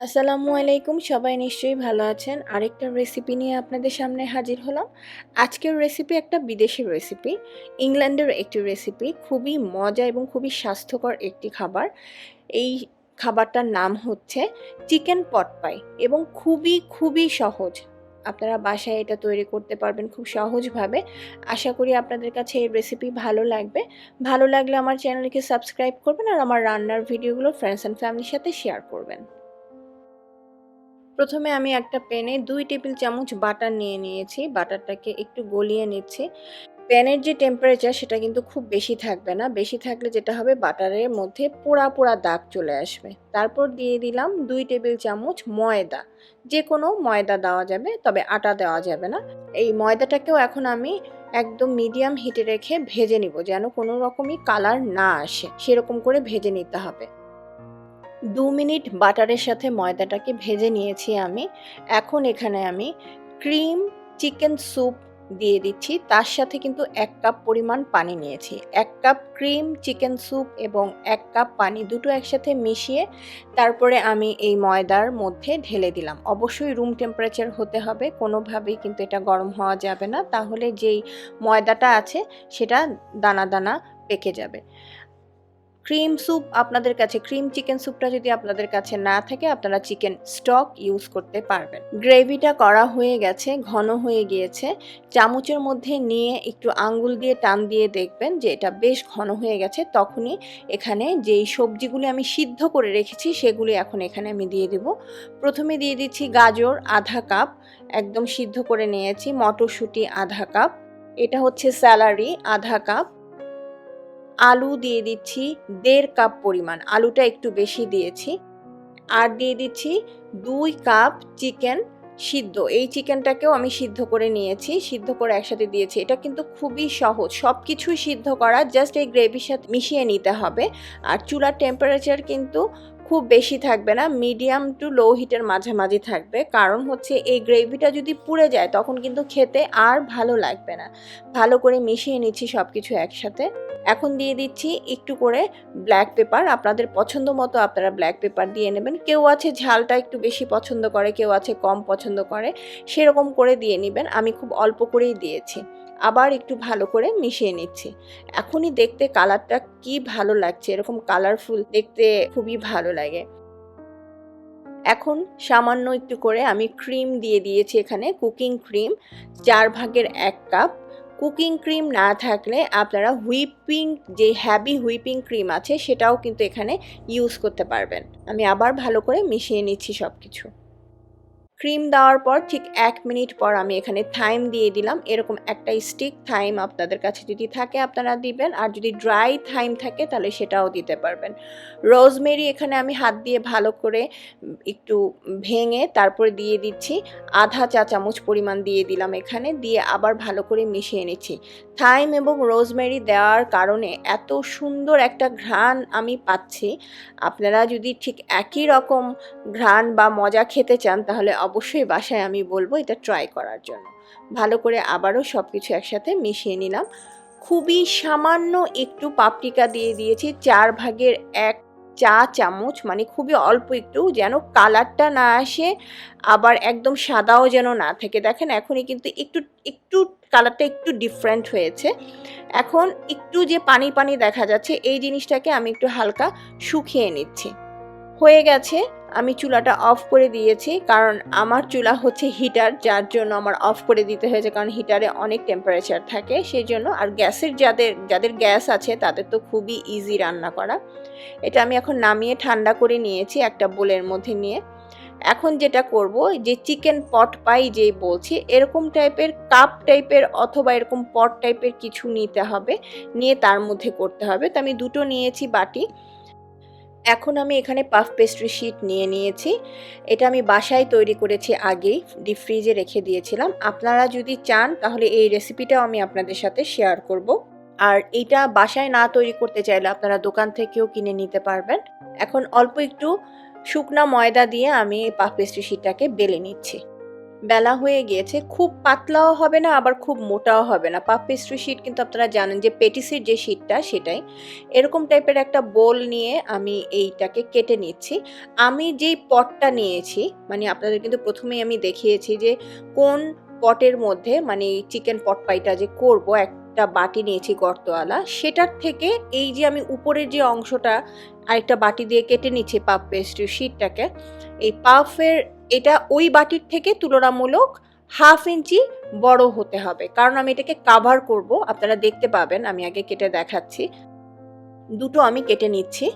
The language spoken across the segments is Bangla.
আসসালামু আলাইকুম, সবাই নিশ্চয়ই ভালো আছেন। আরেকটা রেসিপি নিয়ে আপনাদের সামনে হাজির হলাম। আজকের রেসিপি একটা বিদেশি রেসিপি, ইংল্যান্ডের একটি রেসিপি। খুবই মজা এবং খুবই স্বাস্থ্যকর একটি খাবার। এই খাবারটার নাম হচ্ছে চিকেন পট পাই এবং খুবই সহজ। আপনারা বাসায় এটা তৈরি করতে পারবেন খুব সহজভাবে। আশা করি আপনাদের কাছে এই রেসিপি ভালো লাগবে। ভালো লাগলে আমার চ্যানেলকে সাবস্ক্রাইব করবেন আর আমার রান্নার ভিডিওগুলো ফ্রেন্ডস অ্যান্ড ফ্যামিলির সাথে শেয়ার করবেন। প্রথমে আমি একটা প্যানে 2 টেবিল চামচ বাটার নিয়ে নিয়েছি। বাটারটাকে একটু গলিয়ে নিচ্ছি। প্যানের যে টেম্পারেচার সেটা কিন্তু খুব বেশি থাকবে না। বেশি থাকলে যেটা হবে, বাটারের মধ্যে পোড়া দাগ চলে আসবে। তারপর দিয়ে দিলাম 2 টেবিল চামচ ময়দা। যেকোনো ময়দা দেওয়া যাবে, তবে আটা দেওয়া যাবে না। এই ময়দাটাকেও এখন আমি একদম মিডিয়াম হিটে রেখে ভেজে নিব, যেন কোনো রকমই কালার না আসে। সেরকম করে ভেজে নিতে হবে। 2 মিনিট বাটারের সাথে ময়দাটাকে ভেজে নিয়েছি আমি। এখন এখানে আমি ক্রিম চিকেন স্যুপ দিয়ে দিচ্ছি। তার সাথে কিন্তু 1 কাপ পরিমাণ পানি নিয়েছি। 1 কাপ ক্রিম চিকেন স্যুপ এবং 1 কাপ পানি দুটো একসাথে মিশিয়ে তারপরে আমি এই ময়দার মধ্যে ঢেলে দিলাম। অবশ্যই রুম টেম্পারেচার হতে হবে, কোনোভাবেই কিন্তু এটা গরম হওয়া যাবে না, তাহলে যেই ময়দাটা আছে সেটা দানা পেকে যাবে। ক্রিম স্যুপ আপনাদের কাছে, ক্রিম চিকেন স্যুপটা যদি আপনাদের কাছে না থাকে, আপনারা চিকেন স্টক ইউজ করতে পারবেন। গ্রেভিটা করা হয়ে গেছে, ঘন হয়ে গিয়েছে। চামচের মধ্যে নিয়ে একটু আঙ্গুল দিয়ে টান দিয়ে দেখবেন যে এটা বেশ ঘন হয়ে গেছে। তখনই এখানে যেই সবজিগুলি আমি সিদ্ধ করে রেখেছি সেগুলি এখন এখানে আমি দিয়ে দেব। প্রথমে দিয়ে দিচ্ছি গাজর আধা কাপ, একদম সিদ্ধ করে নিয়েছি। মটরশুঁটি আধা কাপ, এটা হচ্ছে স্যালারি আধা কাপ। আলু দিয়ে দিচ্ছি 1.5 কাপ পরিমাণ, আলুটা একটু বেশি দিয়েছি। আর দিয়ে দিচ্ছি 2 কাপ চিকেন সিদ্ধ। এই চিকেনটাকেও আমি সিদ্ধ করে নিয়েছি, সিদ্ধ করে একসাথে দিয়েছি। এটা কিন্তু খুবই সহজ, সব কিছুই সিদ্ধ করা, জাস্ট এই গ্রেভির সাথে মিশিয়ে নিতে হবে। আর চুলার টেম্পারেচার কিন্তু খুব বেশি থাকবে না, মিডিয়াম টু লো হিটের মাঝামাঝি থাকবে। কারণ হচ্ছে এই গ্রেভিটা যদি পুড়ে যায় তখন কিন্তু খেতে আর ভালো লাগবে না। ভালো করে মিশিয়ে নিচ্ছি সব কিছু একসাথে। এখন দিয়ে দিচ্ছি একটু করে ব্ল্যাক পেপার। আপনাদের পছন্দ মতো আপনারা ব্ল্যাক পেপার দিয়ে নেবেন। কেউ আছে ঝালটা একটু বেশি পছন্দ করে, কেউ আছে কম পছন্দ করে, সেরকম করে দিয়ে নেবেন। আমি খুব অল্প করেই দিয়েছি। আবার একটু ভালো করে মিশিয়ে নিচ্ছি। এখনই দেখতে কালারটা কি ভালো লাগছে, এরকম কালারফুল দেখতে খুবই ভালো লাগে। এখন সামান্য একটু করে আমি ক্রিম দিয়ে দিয়েছি এখানে, cooking cream 1/4 cup. Cooking cream না থাকলে আপনারা হুইপিং, যে হ্যাভি হুইপিং ক্রিম আছে সেটাও কিন্তু এখানে ইউজ করতে পারবেন। আমি আবার ভালো করে মিশিয়ে নিচ্ছি সব কিছু। ক্রিম দেওয়ার পর ঠিক 1 মিনিট পর আমি এখানে থাইম দিয়ে দিলাম। এরকম একটা স্টিক থাইম আপনাদের কাছে যদি থাকে আপনারা দিবেন, আর যদি ড্রাই থাইম থাকে তাহলে সেটাও দিতে পারবেন। রোজমেরি এখানে আমি হাত দিয়ে ভালো করে একটু ভেঙে তারপরে দিয়ে দিচ্ছি। আধা চা চামচ পরিমাণ দিয়ে দিলাম এখানে, দিয়ে আবার ভালো করে মিশিয়ে নিচ্ছি। থাইম এবং রোজমেরি দেওয়ার কারণে এত সুন্দর একটা ঘ্রাণ আমি পাচ্ছি। আপনারা যদি ঠিক একই রকম ঘ্রাণ বা মজা খেতে চান তাহলে অবশ্যই বাসায় আমি বলবো এটা ট্রাই করার জন্য। ভালো করে আবারও সব কিছু একসাথে মিশিয়ে নিলাম। খুবই সামান্য একটু পাপরিকা দিয়ে দিয়েছি, 1/4 চা চামচ, মানে খুবই অল্প একটু, যেন কালারটা না আসে, আবার একদম সাদাও যেন না থাকে। দেখেন এখনই কিন্তু একটু একটু কালারটা একটু ডিফারেন্ট হয়েছে। এখন একটু যে পানি পানি দেখা যাচ্ছে, এই জিনিসটাকে আমি একটু হালকা শুকিয়ে নিচ্ছি। হয়ে গেছে, আমি চুলাটা অফ করে দিয়েছি, কারণ আমার চুলা হচ্ছে হিটার, যার জন্য আমার অফ করে দিতে হয়েছে, কারণ হিটারে অনেক টেম্পারেচার থাকে সেই জন্য। আর গ্যাসের যাদের গ্যাস আছে তাদের তো খুবই ইজি রান্না করা। এটা আমি এখন নামিয়ে ঠান্ডা করে নিয়েছি একটা বোলের মধ্যে নিয়ে। এখন যেটা করব, যে চিকেন পট পাই যে বলছি, এরকম টাইপের কাপ টাইপের অথবা এরকম পট টাইপের কিছু নিতে হবে, নিয়ে তার মধ্যে করতে হবে। তো আমি দুটো নিয়েছি বাটি। এখন আমি এখানে পাফ পেস্ট্রি শিট নিয়ে নিয়েছি। এটা আমি বাসায় তৈরি করেছি, আগেই ডিপ ফ্রিজে রেখে দিয়েছিলাম। আপনারা যদি চান তাহলে এই রেসিপিটাও আমি আপনাদের সাথে শেয়ার করব। আর এটা বাসায় না তৈরি করতে চাইলে আপনারা দোকান থেকেও কিনে নিতে পারবেন। এখন অল্প একটু শুকনা ময়দা দিয়ে আমি পাফ পেস্ট্রি শিটটাকে বেলে নিচ্ছি। বেলা হয়ে গিয়েছে, খুব পাতলাও হবে না আবার খুব মোটাও হবে না। পাফ পেস্ট্রি শিট কিন্তু আপনারা জানেন যে পেটিসের যে শিটটা সেটাই। এরকম টাইপের একটা বোল নিয়ে আমি এইটাকে কেটে নিচ্ছি। আমি যেই পটটা নিয়েছি, মানে আপনাদের কিন্তু প্রথমেই আমি দেখিয়েছি যে কোন পটের মধ্যে, মানে চিকেন পট পাইটা যে করব, একটা বাটি নিয়েছি গর্তওয়ালা, সেটার থেকে এই যে আমি উপরের যে অংশটা আরেকটা বাটি দিয়ে কেটে নিচ্ছি পাফ পেস্ট্রি শিটটাকে, এই পাফের এটা ওই বাটির থেকে তুলনামূলক 1/2 ইঞ্চি বড় হতে হবে, কারণ আমি এটাকে কাভার করব। আপনারা দেখতে পাবেন, আমি আগে কেটে দেখাচ্ছি। দুটো আমি কেটে নিচ্ছি।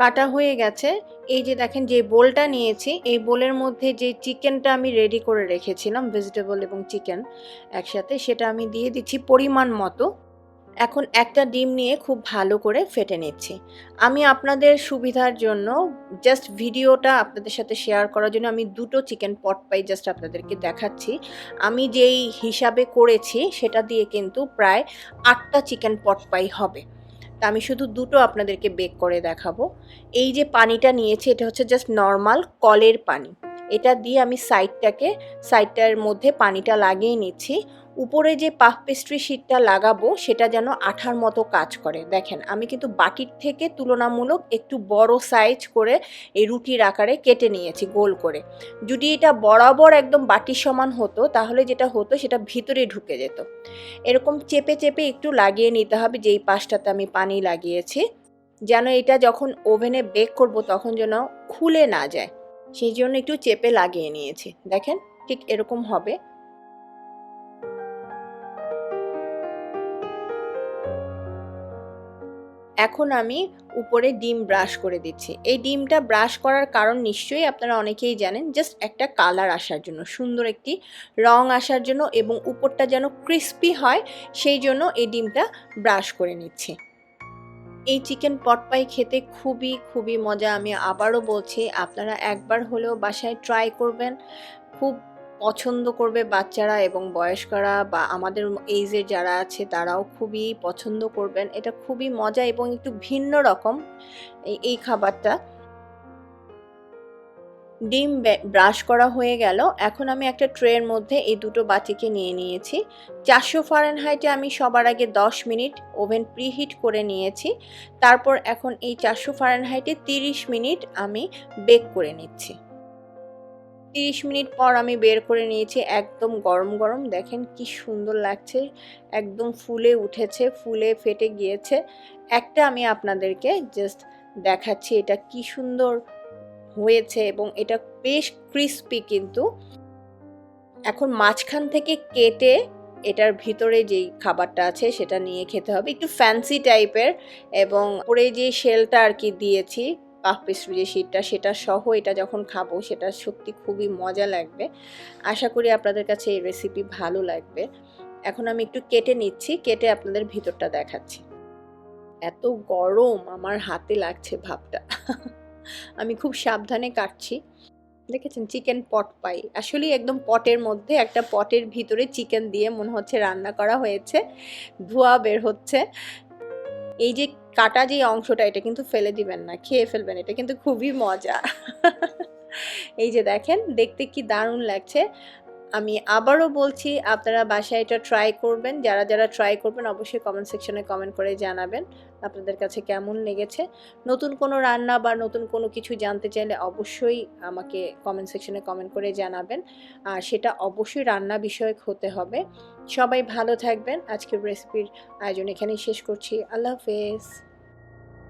কাটা হয়ে গেছে। এই যে দেখেন, যে বোলটা নিয়েছি, এই বোলের মধ্যে যে চিকেনটা আমি রেডি করে রেখেছিলাম, ভেজিটেবল এবং চিকেন একসাথে, সেটা আমি দিয়ে দিচ্ছি পরিমাণ মতো। এখন একটা ডিম নিয়ে খুব ভালো করে ফেটে নিচ্ছি। আমি আপনাদের সুবিধার জন্য জাস্ট ভিডিওটা আপনাদের সাথে শেয়ার করার জন্য আমি দুটো চিকেন পট পাই জাস্ট আপনাদেরকে দেখাচ্ছি। আমি যেই হিসাবে করেছি সেটা দিয়ে কিন্তু প্রায় 8টা চিকেন পট পাই হবে। তা আমি শুধু দুটো আপনাদেরকে বেক করে দেখাবো। এই যে পানিটা নিয়েছি, এটা হচ্ছে জাস্ট নর্মাল কলের পানি। এটা দিয়ে আমি সাইডটার মধ্যে পানিটা লাগিয়ে নিচ্ছি। উপরে যে পাফ পেস্ট্রি শিটটা লাগাবো সেটা যেন আঠার মতো কাজ করে। দেখেন, আমি কিন্তু বাটির থেকে তুলনামূলক একটু বড় সাইজ করে এই রুটির আকারে কেটে নিয়েছি গোল করে। যদি এটা বরাবর একদম বাটির সমান হতো তাহলে যেটা হতো সেটা ভিতরে ঢুকে যেত। এরকম চেপে চেপে একটু লাগিয়ে নিতে হবে, যেই পাশটাতে আমি পানি লাগিয়েছি, যেন এটা যখন ওভেনে বেক করব তখন যেন খুলে না যায়, সেই জন্য একটু চেপে লাগিয়ে নিয়েছি। দেখেন, ঠিক এরকম হবে। এখন আমি উপরে ডিম ব্রাশ করে দিচ্ছি। এই ডিমটা ব্রাশ করার কারণ নিশ্চয়ই আপনারা অনেকেই জানেন, জাস্ট একটা কালার আসার জন্য, সুন্দর একটি রং আসার জন্য, এবং উপরটা যেন ক্রিস্পি হয় সেই জন্য এই ডিমটা ব্রাশ করে নিচ্ছি। এই চিকেন পট পাই খেতে খুবই খুবই মজা। আমি আবারও বলছি, আপনারা একবার হলেও বাসায় ট্রাই করবেন। খুব পছন্দ করবে বাচ্চারা এবং বয়স্করা, বা আমাদের এইজের যারা আছে তারাও খুবই পছন্দ করবেন। এটা খুবই মজা এবং একটু ভিন্ন রকম এই খাবারটা। ডিম ব্রাশ করা হয়ে গেল। এখন আমি একটা ট্রের মধ্যে এই দুটো বাটিকে নিয়ে নিয়েছি। 400 ফারেনহাইটে আমি সবার আগে 10 মিনিট ওভেন প্রিহিট করে নিয়েছি। তারপর এখন এই 400 ফারেনহাইটে 30 মিনিট আমি বেক করে নিচ্ছি। 30 মিনিট পর আমি বের করে নিয়েছি, একদম গরম গরম। দেখেন কি সুন্দর লাগছে, একদম ফুলে উঠেছে, ফুলে ফেটে গিয়েছে। একটা আমি আপনাদেরকে জাস্ট দেখাচ্ছি এটা কি সুন্দর হয়েছে, এবং এটা বেশ ক্রিস্পি কিন্তু। এখন মাঝখান থেকে কেটে এটার ভিতরে যেই খাবারটা আছে সেটা নিয়ে খেতে হবে, একটু ফ্যান্সি টাইপের। এবং পরে যে শেলটা আর কি দিয়েছি, পাফ পেস্ট্রি যে শিটটা, সেটা সহ এটা যখন খাবো সেটা সত্যি খুবই মজা লাগবে। আশা করি আপনাদের কাছে এই রেসিপি ভালো লাগবে। এখন আমি একটু কেটে নিচ্ছি, কেটে আপনাদের ভিতরটা দেখাচ্ছি। এত গরম আমার হাতে লাগছে ভাবটা। আমি খুব সাবধানে কাটছি। দেখেছেন, চিকেন পট পাই আসলে একদম পটের মধ্যে, একটা পটের ভিতরে চিকেন দিয়ে মনে হচ্ছে রান্না করা হয়েছে, ধোঁয়া বের হচ্ছে। এই যে কাটা যে অংশটা, এটা কিন্তু ফেলে দিবেন না, খেয়ে ফেলবেন, এটা কিন্তু খুবই মজা। এই যে দেখেন, দেখতে কি দারুণ লাগছে। আমি আবারও বলছি, আপনারা বাসায় এটা ট্রাই করবেন। যারা যারা ট্রাই করবেন অবশ্যই কমেন্ট সেকশনে কমেন্ট করে জানাবেন আপনাদের কাছে কেমন লেগেছে। নতুন কোনো রান্না বা নতুন কোনো কিছু জানতে চাইলে অবশ্যই আমাকে কমেন্ট সেকশনে কমেন্ট করে জানাবেন, আর সেটা অবশ্যই রান্না বিষয়ক হতে হবে। সবাই ভালো থাকবেন। আজকের রেসিপির আয়োজন এখানেই শেষ করছি। আল্লাহ হাফেজ।